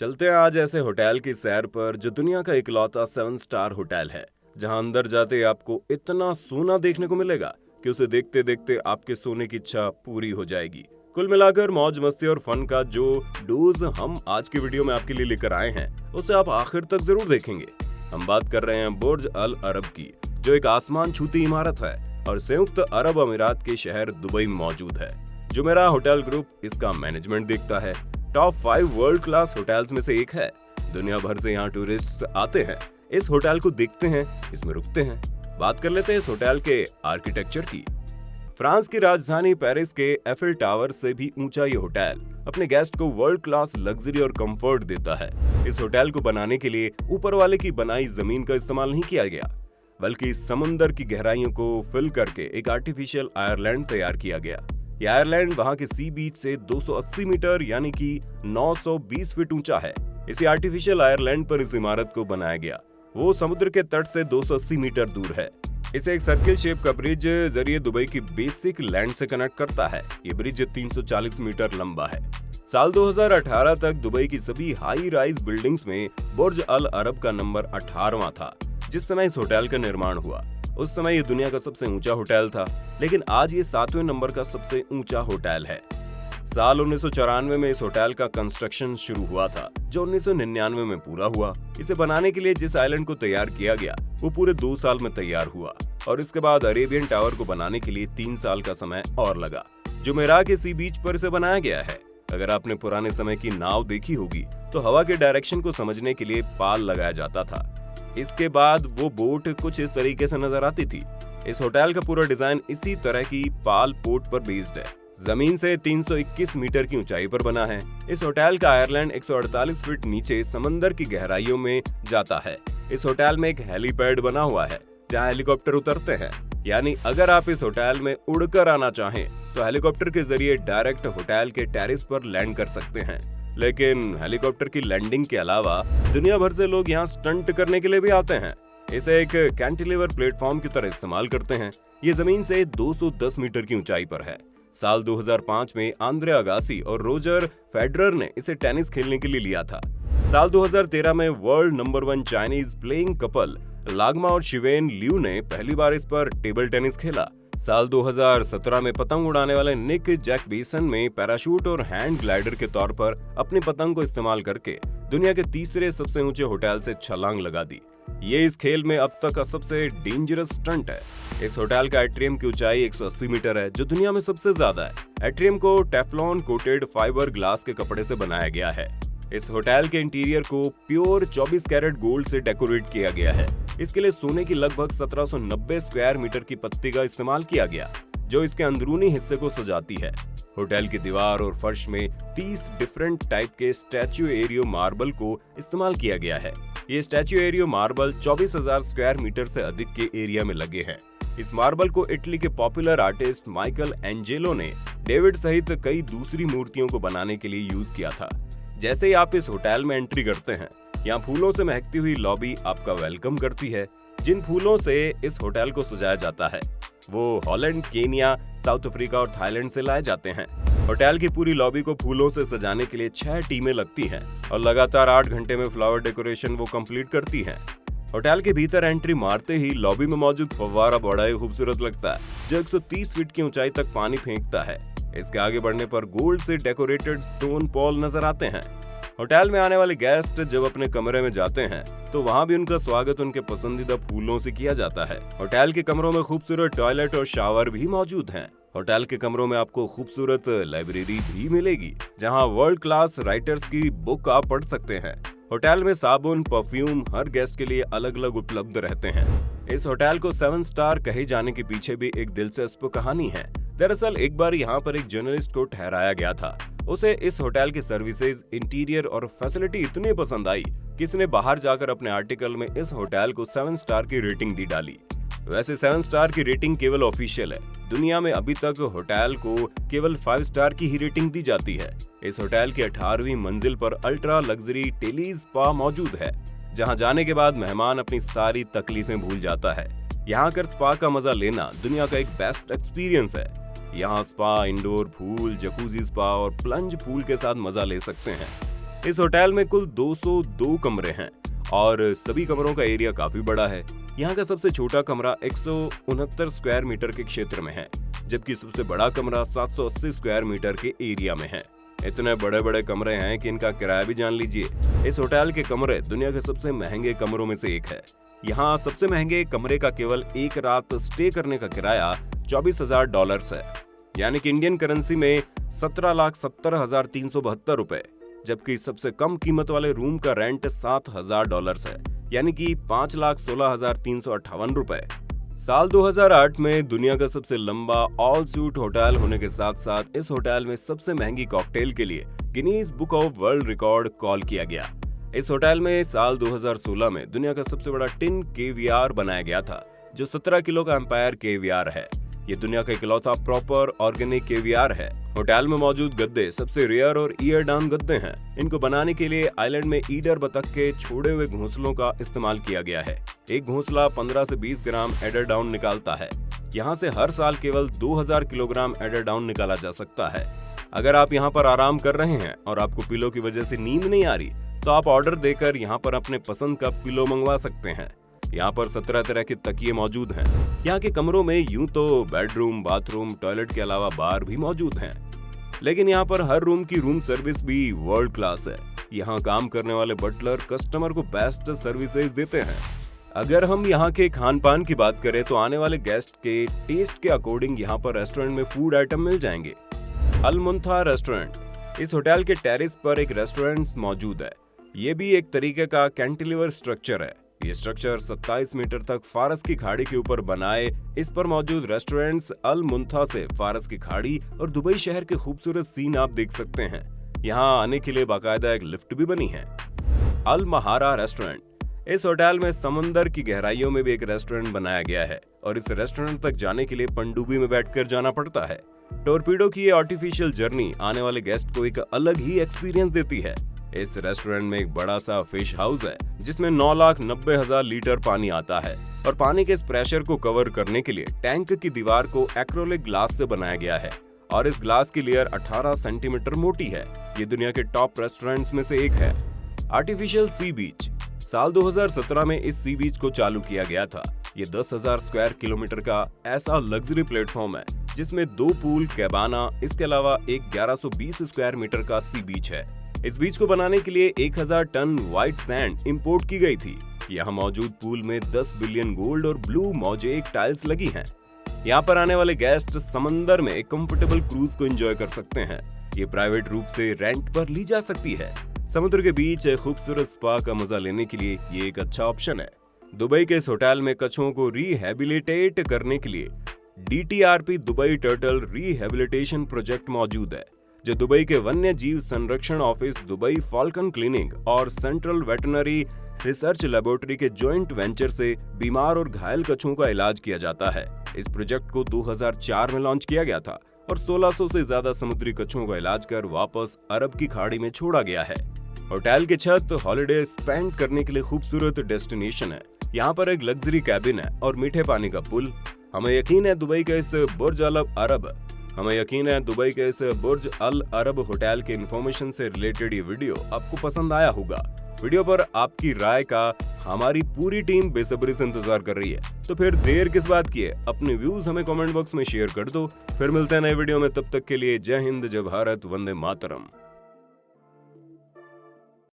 चलते हैं आज ऐसे होटल की सैर पर जो दुनिया का इकलौता 7 स्टार होटल है, जहां अंदर जाते ही आपको इतना सोना देखने को मिलेगा कि उसे देखते देखते आपके सोने की इच्छा पूरी हो जाएगी। कुल मिलाकर मौज मस्ती और फन का जो डोज हम आज की वीडियो में आपके लिए लेकर आए हैं, उसे आप आखिर तक जरूर देखेंगे। हम बात कर रहे हैं बुर्ज अल अरब की, जो एक आसमान छूती इमारत है और संयुक्त अरब अमीरात के शहर दुबई में मौजूद है। जुमेराह होटल ग्रुप इसका मैनेजमेंट देखता है। टॉप 5 वर्ल्ड क्लास होटल्स में से एक है। दुनिया भर से यहाँ टूरिस्ट आते हैं, इस होटल को देखते हैं, इसमें रुकते हैं। बात कर लेते हैं इस होटल के आर्किटेक्चर की। फ्रांस की राजधानी पेरिस के एफिल टावर से भी ऊंचा ये होटल अपने गेस्ट को वर्ल्ड क्लास लग्जरी और कंफर्ट देता है। इस होटल को बनाने के लिए ऊपर वाले की बनाई जमीन का इस्तेमाल नहीं किया गया, बल्कि समुद्र की गहराइयों को फिल करके एक आर्टिफिशियल आयरलैंड तैयार किया गया। ये आयरलैंड वहां के सी बीच से 280 मीटर यानी कि 920 फीट ऊंचा है। इसी आर्टिफिशियल आयरलैंड पर इस इमारत को बनाया गया। वो समुद्र के तट से 280 मीटर दूर है। इसे एक सर्किल शेप का ब्रिज जरिए दुबई की बेसिक लैंड से कनेक्ट करता है। ये ब्रिज 340 मीटर लंबा है। साल 2018 तक दुबई की सभी हाई राइज बिल्डिंग्स में बुर्ज अल अरब का नंबर 18वां था। जिस समय इस होटल का निर्माण हुआ उस समय ये दुनिया का सबसे ऊंचा होटल था, लेकिन आज ये 7वें नंबर का सबसे ऊंचा होटल है। साल 1994 में इस होटल का कंस्ट्रक्शन शुरू हुआ था, जो 1999 में पूरा हुआ। इसे बनाने के लिए जिस आइलैंड को तैयार किया गया वो पूरे 2 साल में तैयार हुआ और इसके बाद अरेबियन टावर को बनाने के लिए 3 साल का समय और लगा। जुमेराह के सी बीच पर इसे बनाया गया है। अगर आपने पुराने समय की नाव देखी होगी तो हवा के डायरेक्शन को समझने के लिए पाल लगाया जाता था। इसके बाद वो बोट कुछ इस तरीके से नजर आती थी। इस होटल का पूरा डिजाइन इसी तरह की पाल पोर्ट पर बेस्ड है। जमीन से 321 मीटर की ऊंचाई पर बना है। इस होटल का आयरलैंड 148 फीट नीचे समंदर की गहराइयों में जाता है। इस होटल में एक हेलीपैड बना हुआ है जहां हेलीकॉप्टर उतरते हैं, यानी अगर आप इस होटल में उड़कर आना चाहें तो हेलीकॉप्टर के जरिए डायरेक्ट होटल के टेरेस पर लैंड कर सकते हैं। लेकिन हेलीकॉप्टर की लैंडिंग के अलावा दुनिया भर से लोग यहाँ स्टंट करने के लिए भी आते हैं। इसे एक कैंटिलीवर प्लेटफॉर्म की तरह इस्तेमाल करते हैं। ये जमीन से 210 मीटर की ऊंचाई पर है। साल 2005 में आंद्रे अगासी और रोजर फेडरर ने इसे टेनिस खेलने के लिए लिया था। साल 2013 में world number 1 Chinese playing couple लागमा और शिवेन लियू ने पहली बार इस पर टेबल टेनिस खेला। साल 2017 में पतंग उड़ाने वाले निक जैकबेसन में पैराशूट और हैंड ग्लाइडर के तौर पर अपनी पतंग को इस्तेमाल करके दुनिया के तीसरे सबसे ऊंचे होटल से छलांग लगा दी। ये इस खेल में अब तक का सबसे डेंजरस स्टंट है। इस होटल का एट्रियम की ऊंचाई 180 मीटर है, जो दुनिया में सबसे ज्यादा है। एट्रियम को टेफ्लॉन कोटेड फाइबर ग्लास के कपड़े से बनाया गया है। इस होटल के इंटीरियर को प्योर 24 कैरेट गोल्ड से डेकोरेट किया गया है। इसके लिए सोने की लगभग 1790 स्क्वायर मीटर की पत्ती का इस्तेमाल किया गया, जो इसके अंदरूनी हिस्से को सजाती है। होटल की दीवार और फर्श में 30 डिफरेंट टाइप के स्टैच्यू एरियो मार्बल को इस्तेमाल किया गया है। ये स्टैच्यू एरियो मार्बल 24,000 स्क्वायर मीटर से अधिक के एरिया में लगे हैं। इस मार्बल को इटली के पॉपुलर आर्टिस्ट माइकल एंजेलो ने डेविड सहित कई दूसरी मूर्तियों को बनाने के लिए यूज किया था। जैसे ही आप इस होटल में एंट्री करते हैं, यहाँ फूलों से महकती हुई लॉबी आपका वेलकम करती है। जिन फूलों से इस होटल को सजाया जाता है वो हॉलैंड, केनिया, साउथ अफ्रीका और थाईलैंड से लाए जाते हैं। होटल की पूरी लॉबी को फूलों से सजाने के लिए 6 टीमें लगती हैं और लगातार 8 घंटे में फ्लावर डेकोरेशन वो कंप्लीट करती हैं। होटल के भीतर एंट्री मारते ही लॉबी में मौजूद फव्वारा बड़ा ही खूबसूरत लगता है, जो 130 फीट की ऊंचाई तक पानी फेंकता है। इसके आगे बढ़ने पर गोल्ड से डेकोरेटेड स्टोन पॉल नजर आते हैं। होटल में आने वाले गेस्ट जब अपने कमरे में जाते हैं तो वहाँ भी उनका स्वागत उनके पसंदीदा फूलों से किया जाता है। होटल के कमरों में खूबसूरत टॉयलेट और शावर भी मौजूद हैं। होटल के कमरों में आपको खूबसूरत लाइब्रेरी भी मिलेगी, जहाँ वर्ल्ड क्लास राइटर्स की बुक आप पढ़ सकते हैं। होटल में साबुन, परफ्यूम हर गेस्ट के लिए अलग अलग उपलब्ध रहते हैं। इस होटल को 7 स्टार कहे जाने के पीछे भी एक दिलचस्प कहानी है। दरअसल एक बार यहाँ पर एक जर्नलिस्ट को ठहराया गया था। उसे इस होटल की सर्विसेज, इंटीरियर और फैसिलिटी इतनी पसंद आई कि इसने बाहर जाकर अपने आर्टिकल में इस होटल को 7 स्टार की रेटिंग दी डाली। वैसे 7 स्टार की रेटिंग केवल ऑफिशियल है। दुनिया में अभी तक होटल को केवल 5 स्टार की ही रेटिंग दी जाती है। इस होटल की 18वीं मंजिल पर अल्ट्रा लग्जरी टेली स्पा मौजूद है, जहां जाने के बाद मेहमान अपनी सारी तकलीफें भूल जाता है। यहाँ कर स्पा का मजा लेना दुनिया का एक बेस्ट एक्सपीरियंस है। यहाँ spa, indoor pool, jacuzzi spa और प्लंज पूल के साथ मजा ले सकते हैं। इस होटल में कुल 202 कमरे हैं और सभी कमरों का एरिया काफी बड़ा है। यहाँ का सबसे छोटा कमरा 169 स्क्वायर मीटर के क्षेत्र में है, जबकि सबसे बड़ा कमरा 780 स्क्वायर मीटर के एरिया में है। इतने बड़े बड़े कमरे हैं कि इनका किराया भी जान लीजिए। इस होटल के कमरे दुनिया के सबसे महंगे कमरों में से एक है। यहाँ सबसे महंगे कमरे का केवल एक रात स्टे करने का किराया $24,000 है, यानी कि इंडियन करेंसी में 17,70,372 रुपए, जबकि सबसे कम कीमत वाले रूम का रेंट $7,000 है, यानी कि 5,16,358 रुपए। साल 2008 में दुनिया का सबसे लंबा ऑल सूट होटल होने के साथ साथ इस होटल में सबसे महंगी कॉकटेल के लिए Guinness book of world record call किया गया। इस होटल में साल 2016 में दुनिया का सबसे बड़ा टिन केवियार बनाया गया था, जो 17 किलो का एम्पायर केवियार है। ये दुनिया का इकलौता प्रॉपर ऑर्गेनिक केवियार है। होटल में मौजूद गद्दे सबसे रेयर और ईयर डाउन गद्दे हैं। इनको बनाने के लिए आइलैंड में ईडर बतख के छोड़े हुए घोंसलों का इस्तेमाल किया गया है। एक घोंसला 15 से 20 ग्राम एडर डाउन निकालता है। यहाँ से हर साल केवल 2000 किलोग्राम एडर डाउन निकाला जा सकता है। अगर आप यहाँ पर आराम कर रहे हैं और आपको पिलो की वजह से नींद नहीं आ रही, तो आप ऑर्डर देकर यहाँ पर अपने पसंद का पिलो मंगवा सकते हैं। यहाँ पर 17 तरह के तकिए मौजूद हैं। यहाँ के कमरों में यूं तो बेडरूम, बाथरूम, टॉयलेट के अलावा बार भी मौजूद हैं, लेकिन यहाँ पर हर रूम की रूम सर्विस भी वर्ल्ड क्लास है। यहाँ काम करने वाले बटलर कस्टमर को बेस्ट सर्विसेज देते हैं। अगर हम यहाँ के खान पान की बात करें तो आने वाले गेस्ट के टेस्ट के अकॉर्डिंग यहाँ पर रेस्टोरेंट में फूड आइटम मिल जाएंगे। अल मुंथा रेस्टोरेंट, इस होटल के टेरेस पर एक रेस्टोरेंट मौजूद है। ये भी एक तरीके का कैंटिलीवर स्ट्रक्चर है। ये स्ट्रक्चर 27 मीटर तक फारस की खाड़ी के ऊपर बनाए। इस पर मौजूद रेस्टोरेंट्स अल मुंथा से फारस की खाड़ी और दुबई शहर के खूबसूरत सीन आप देख सकते हैं। यहाँ आने के लिए बाकायदा एक लिफ्ट भी बनी है। अल महारा रेस्टोरेंट, इस होटल में समंदर की गहराइयों में भी एक रेस्टोरेंट बनाया गया है और इस रेस्टोरेंट तक जाने के लिए पनडुब्बी में बैठकर जाना पड़ता है। टोरपीडो की ये आर्टिफिशियल जर्नी आने वाले गेस्ट को एक अलग ही एक्सपीरियंस देती है। इस रेस्टोरेंट में एक बड़ा सा फिश हाउस है जिसमें 9,90,000 लीटर पानी आता है और पानी के इस प्रेशर को कवर करने के लिए टैंक की दीवार को एक्रोलिक ग्लास से बनाया गया है और इस ग्लास की लेयर 18 सेंटीमीटर मोटी है। ये दुनिया के टॉप रेस्टोरेंट्स में से एक है। आर्टिफिशियल सी बीच, साल 2017 में इस सी बीच को चालू किया गया था। ये 10,000 स्क्वायर किलोमीटर का ऐसा लग्जरी प्लेटफॉर्म है जिसमें 2 पूल, कैबाना, इसके अलावा एक 1120 स्क्वायर मीटर का सी बीच है। इस बीच को बनाने के लिए 1000 टन व्हाइट सैंड इंपोर्ट की गई थी। यहाँ मौजूद पूल में 10 बिलियन गोल्ड और ब्लू मोज़ेक टाइल्स लगी हैं। यहाँ पर आने वाले गेस्ट समंदर में एक कंफर्टेबल क्रूज को एंजॉय कर सकते हैं। ये प्राइवेट रूप से रेंट पर ली जा सकती है। समुद्र के बीच एक खूबसूरत स्पा का मजा लेने के लिए ये एक अच्छा ऑप्शन है। दुबई के इस होटल में कछुओं को रिहेबिलिटेट करने के लिए DTRP Dubai turtle rehabilitation project मौजूद है, जो दुबई के वन्य जीव संरक्षण ऑफिस, दुबई फॉल्कन क्लिनिक और सेंट्रल वेटरनरी रिसर्च लेबोरेटरी के जॉइंट वेंचर से बीमार और घायल कछुओं का इलाज किया जाता है। इस प्रोजेक्ट को 2004 में लॉन्च किया गया था और 1600 से ज्यादा समुद्री कछुओं का इलाज कर वापस अरब की खाड़ी में छोड़ा गया है। होटल की छत हॉलिडे स्पेंड करने के लिए खूबसूरत डेस्टिनेशन है। यहाँ पर एक लग्जरी कैबिन है और मीठे पानी का पुल। हमें यकीन है दुबई के इस बुर्ज बुर्ज अल अरब होटल के इंफॉर्मेशन से रिलेटेड ये वीडियो आपको पसंद आया होगा। वीडियो पर आपकी राय का हमारी पूरी टीम बेसब्री से इंतजार कर रही है, तो फिर देर किस बात की है, अपने व्यूज हमें कमेंट बॉक्स में शेयर कर दो। फिर मिलते हैं नए वीडियो में, तब तक के लिए जय हिंद, जय भारत, वंदे मातरम।